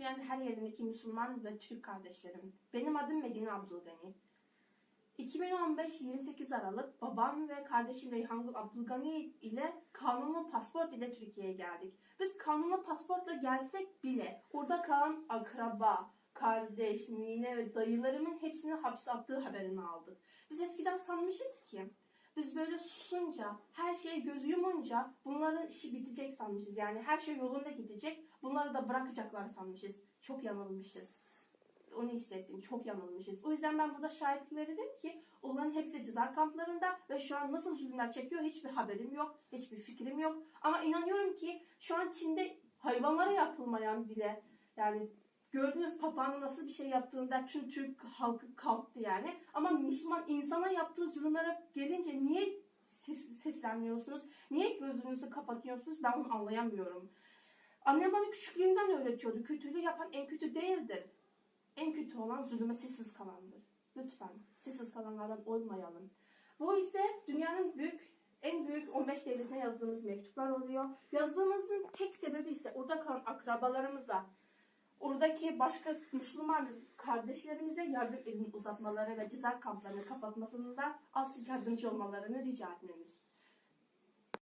dünyanın her yerindeki Müslüman ve Türk kardeşlerim. Benim adım Medine Abdülgani. 2015 28 Aralık babam ve kardeşim Reyhan Abdülgani ile kanunlu pasaport ile Türkiye'ye geldik. Biz kanunlu pasaportla gelsek bile orada kalan akraba, kardeş, nine ve dayılarımın hepsini hapse attığı haberini aldık. Biz eskiden sanmışız ki biz böyle susunca, her şeye göz yumunca bunların işi bitecek sanmışız. Yani her şey yolunda gidecek, bunları da bırakacaklar sanmışız. Çok yanılmışız. Onu hissettim, çok yanılmışız. O yüzden ben burada şahitlik veririm ki onların hepsi ceza kamplarında ve şu an nasıl zulümler çekiyor hiçbir haberim yok, hiçbir fikrim yok. Ama inanıyorum ki şu an Çin'de hayvanlara yapılmayan bile, yani gördüğünüz papağanın nasıl bir şey yaptığında tüm Türk halkı kalktı yani. Ama Müslüman insana yaptığı zulümlere gelince niye seslenmiyorsunuz? Niye gözünüzü kapatıyorsunuz? Ben onu anlayamıyorum. Annem bana küçüklüğümden öğretiyordu. Kötülüğü yapan en kötü değildir. En kötü olan zulüme sessiz kalandır. Lütfen sessiz kalanlardan olmayalım. Bu ise dünyanın en büyük 15 devletine yazdığımız mektuplar oluyor. Yazdığımızın tek sebebi ise orada kalan akrabalarımıza, oradaki başka Müslüman kardeşlerimize yardım elini uzatmaları ve ceza kamplarını kapatmasında az yardımcı olmalarını rica etmemiz.